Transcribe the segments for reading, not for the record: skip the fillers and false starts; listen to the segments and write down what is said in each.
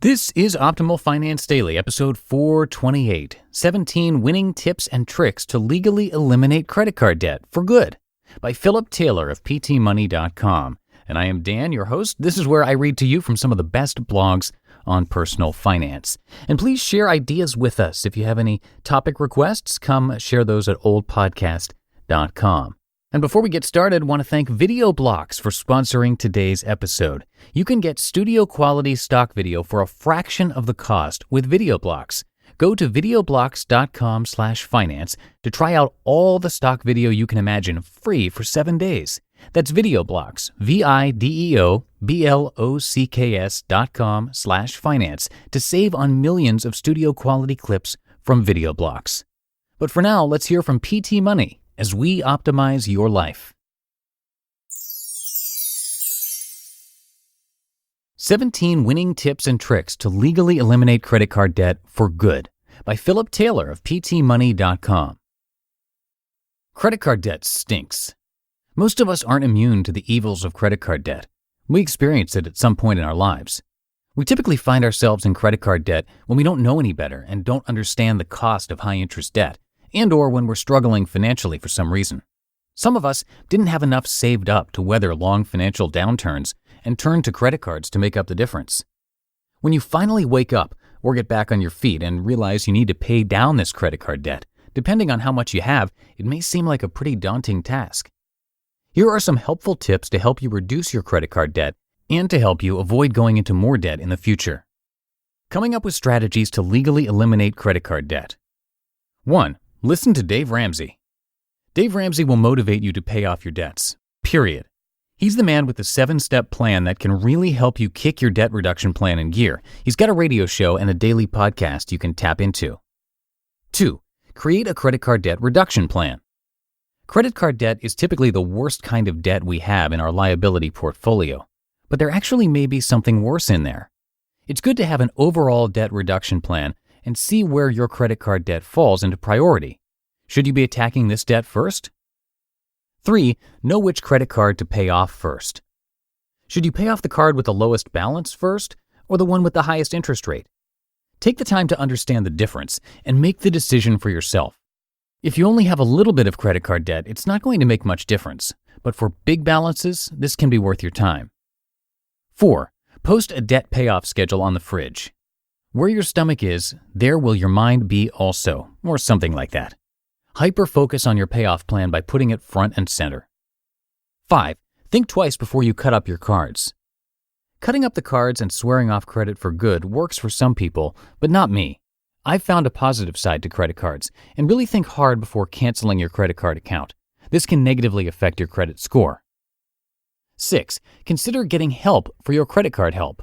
This is Optimal Finance Daily, episode 428, 17 Winning Tips and Tricks to Legally Eliminate Credit Card Debt for Good, by Philip Taylor of ptmoney.com. And I am Dan, your host. This is where I read to you from some of the best blogs on personal finance. And please share ideas with us. If you have any topic requests, come share those at oldpodcast.com. And before we get started, I want to thank VideoBlocks for sponsoring today's episode. You can get studio quality stock video for a fraction of the cost with VideoBlocks. Go to videoblocks.com/finance to try out all the stock video you can imagine free for 7 days. That's VideoBlocks, videoblocks.com/finance to save on millions of studio quality clips from VideoBlocks. But for now, let's hear from PT Money as we optimize your life. 17 Winning Tips and Tricks to Legally Eliminate Credit Card Debt for Good, by Philip Taylor of ptmoney.com. Credit card debt stinks. Most of us aren't immune to the evils of credit card debt. We experience it at some point in our lives. We typically find ourselves in credit card debt when we don't know any better and don't understand the cost of high-interest debt, and or when we're struggling financially for some reason. Some of us didn't have enough saved up to weather long financial downturns and turn to credit cards to make up the difference. When you finally wake up or get back on your feet and realize you need to pay down this credit card debt, depending on how much you have, it may seem like a pretty daunting task. Here are some helpful tips to help you reduce your credit card debt and to help you avoid going into more debt in the future. Coming up with strategies to legally eliminate credit card debt. 1. Listen to Dave Ramsey. Dave Ramsey will motivate you to pay off your debts, period. He's the man with the 7-step plan that can really help you kick your debt reduction plan in gear. He's got a radio show and a daily podcast you can tap into. 2. Create a credit card debt reduction plan. Credit card debt is typically the worst kind of debt we have in our liability portfolio, but there actually may be something worse in there. It's good to have an overall debt reduction plan and see where your credit card debt falls into priority. Should you be attacking this debt first? 3. Know which credit card to pay off first. Should you pay off the card with the lowest balance first or the one with the highest interest rate? Take the time to understand the difference and make the decision for yourself. If you only have a little bit of credit card debt, it's not going to make much difference, but for big balances, this can be worth your time. 4. Post a debt payoff schedule on the fridge. Where your stomach is, there will your mind be also, or something like that. Hyper-focus on your payoff plan by putting it front and center. 5. Think twice before you cut up your cards. Cutting up the cards and swearing off credit for good works for some people, but not me. I've found a positive side to credit cards, and really think hard before canceling your credit card account. This can negatively affect your credit score. 6. Consider getting help for your credit card help.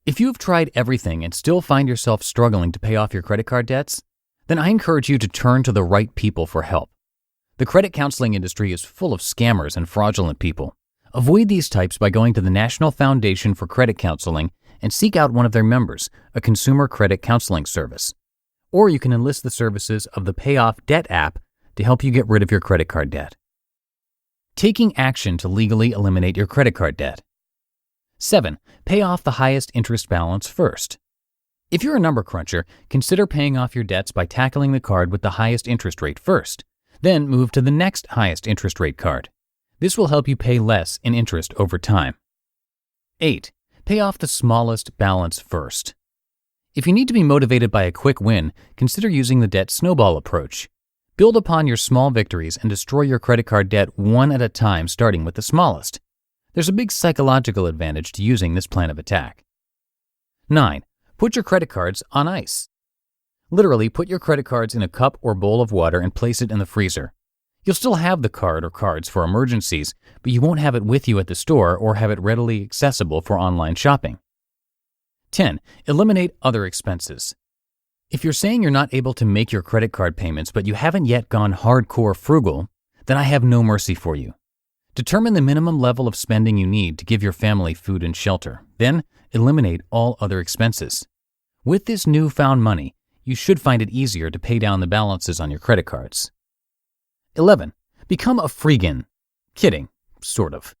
If you have tried everything and still find yourself struggling to pay off your credit card debts, then I encourage you to turn to the right people for help. The credit counseling industry is full of scammers and fraudulent people. Avoid these types by going to the National Foundation for Credit Counseling and seek out one of their members, a consumer credit counseling service. Or you can enlist the services of the Payoff Debt app to help you get rid of your credit card debt. Taking action to legally eliminate your credit card debt. 7. Pay off the highest interest balance first. If you're a number cruncher, consider paying off your debts by tackling the card with the highest interest rate first. Then move to the next highest interest rate card. This will help you pay less in interest over time. 8. Pay off the smallest balance first. If you need to be motivated by a quick win, consider using the debt snowball approach. Build upon your small victories and destroy your credit card debt one at a time, starting with the smallest. There's a big psychological advantage to using this plan of attack. 9. Put your credit cards on ice. Literally, put your credit cards in a cup or bowl of water and place it in the freezer. You'll still have the card or cards for emergencies, but you won't have it with you at the store or have it readily accessible for online shopping. 10. Eliminate other expenses. If you're saying you're not able to make your credit card payments but you haven't yet gone hardcore frugal, then I have no mercy for you. Determine the minimum level of spending you need to give your family food and shelter. Then, eliminate all other expenses. With this newfound money, you should find it easier to pay down the balances on your credit cards. 11. Become a freegan. Kidding, sort of.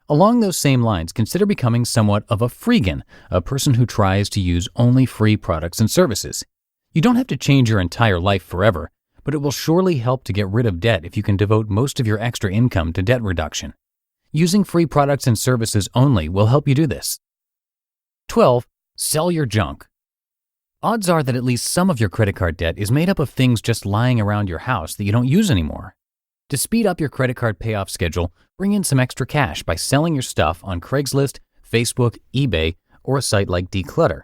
Along those same lines, consider becoming somewhat of a freegan, a person who tries to use only free products and services. You don't have to change your entire life forever, but it will surely help to get rid of debt if you can devote most of your extra income to debt reduction. Using free products and services only will help you do this. 12. Sell your junk. Odds are that at least some of your credit card debt is made up of things just lying around your house that you don't use anymore. To speed up your credit card payoff schedule, bring in some extra cash by selling your stuff on Craigslist, Facebook, eBay, or a site like Declutter.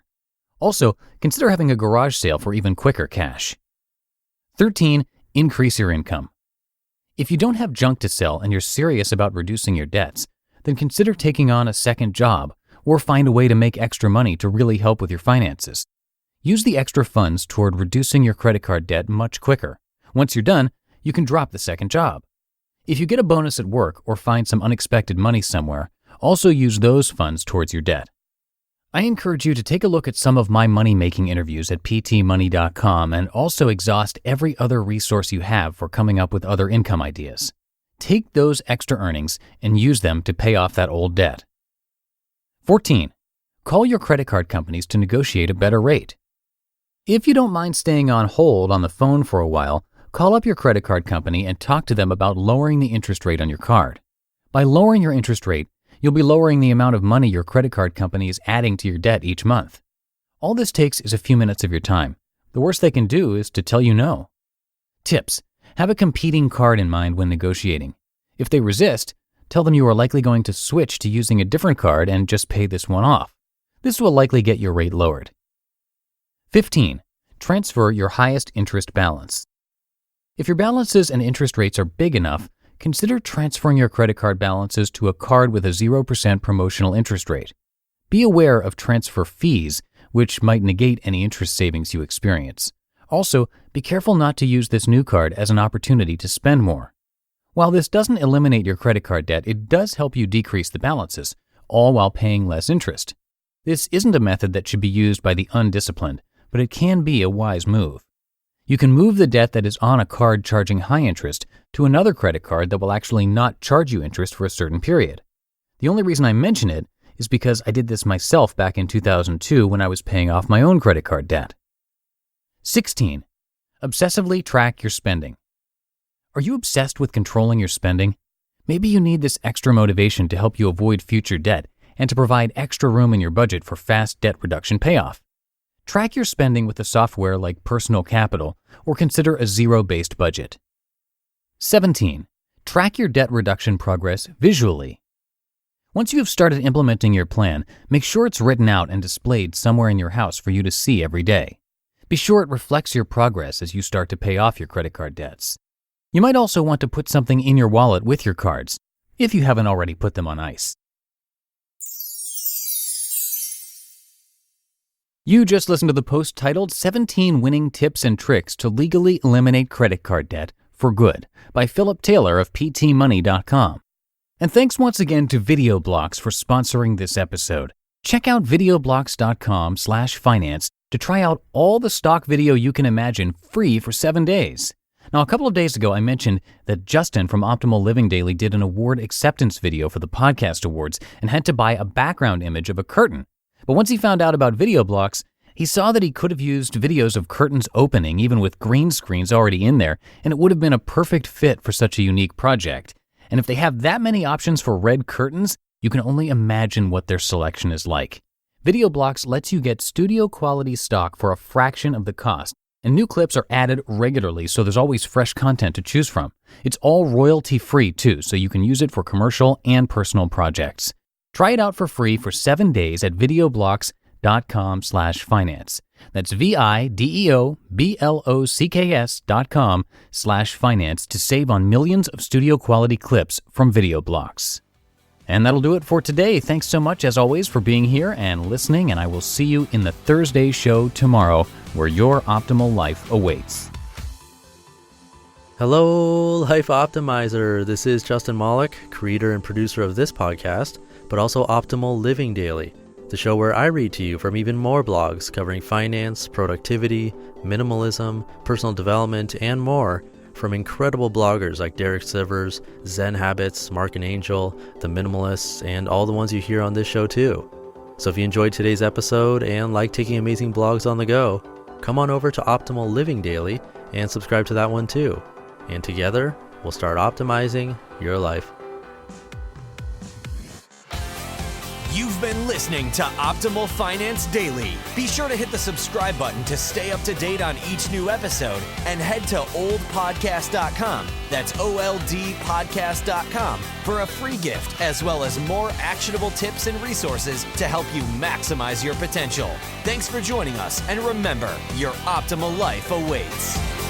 Also, consider having a garage sale for even quicker cash. 13. Increase your income. If you don't have junk to sell and you're serious about reducing your debts, then consider taking on a second job or find a way to make extra money to really help with your finances. Use the extra funds toward reducing your credit card debt much quicker. Once you're done, you can drop the second job. If you get a bonus at work or find some unexpected money somewhere, also use those funds towards your debt. I encourage you to take a look at some of my money-making interviews at ptmoney.com and also exhaust every other resource you have for coming up with other income ideas. Take those extra earnings and use them to pay off that old debt. 14. Call your credit card companies to negotiate a better rate. If you don't mind staying on hold on the phone for a while, call up your credit card company and talk to them about lowering the interest rate on your card. By lowering your interest rate, you'll be lowering the amount of money your credit card company is adding to your debt each month. All this takes is a few minutes of your time. The worst they can do is to tell you no. Tips: have a competing card in mind when negotiating. If they resist, tell them you are likely going to switch to using a different card and just pay this one off. This will likely get your rate lowered. 15. Transfer your highest interest balance. If your balances and interest rates are big enough, consider transferring your credit card balances to a card with a 0% promotional interest rate. Be aware of transfer fees, which might negate any interest savings you experience. Also, be careful not to use this new card as an opportunity to spend more. While this doesn't eliminate your credit card debt, it does help you decrease the balances, all while paying less interest. This isn't a method that should be used by the undisciplined, but it can be a wise move. You can move the debt that is on a card charging high interest to another credit card that will actually not charge you interest for a certain period. The only reason I mention it is because I did this myself back in 2002 when I was paying off my own credit card debt. 16. Obsessively track your spending. Are you obsessed with controlling your spending? Maybe you need this extra motivation to help you avoid future debt and to provide extra room in your budget for fast debt reduction payoff. Track your spending with a software like Personal Capital or consider a zero-based budget. 17. Track your debt reduction progress visually. Once you have started implementing your plan, make sure it's written out and displayed somewhere in your house for you to see every day. Be sure it reflects your progress as you start to pay off your credit card debts. You might also want to put something in your wallet with your cards, if you haven't already put them on ice. You just listened to the post titled 17 Winning Tips and Tricks to Legally Eliminate Credit Card Debt for Good by Philip Taylor of ptmoney.com. And thanks once again to VideoBlocks for sponsoring this episode. Check out videoblocks.com/finance to try out all the stock video you can imagine free for 7 days. Now, a couple of days ago, I mentioned that Justin from Optimal Living Daily did an award acceptance video for the podcast awards and had to buy a background image of a curtain. But once he found out about VideoBlocks, he saw that he could have used videos of curtains opening even with green screens already in there, and it would have been a perfect fit for such a unique project. And if they have that many options for red curtains, you can only imagine what their selection is like. VideoBlocks lets you get studio quality stock for a fraction of the cost, and new clips are added regularly, so there's always fresh content to choose from. It's all royalty-free too, so you can use it for commercial and personal projects. Try it out for free for 7 days at videoblocks.com/finance. That's videoblocks.com/finance to save on millions of studio quality clips from VideoBlocks. And that'll do it for today. Thanks so much, as always, for being here and listening, and I will see you in the Thursday show tomorrow, where your optimal life awaits. Hello, Life Optimizer. This is Justin Malik, creator and producer of this podcast, but also Optimal Living Daily, the show where I read to you from even more blogs covering finance, productivity, minimalism, personal development, and more, from incredible bloggers like Derek Sivers, Zen Habits, Mark and Angel, The Minimalists, and all the ones you hear on this show too. So if you enjoyed today's episode and like taking amazing blogs on the go, come on over to Optimal Living Daily and subscribe to that one too. And together, we'll start optimizing your life. You've been listening to Optimal Finance Daily. Be sure to hit the subscribe button to stay up to date on each new episode and head to oldpodcast.com. That's OLDpodcast.com for a free gift as well as more actionable tips and resources to help you maximize your potential. Thanks for joining us, and remember, your optimal life awaits.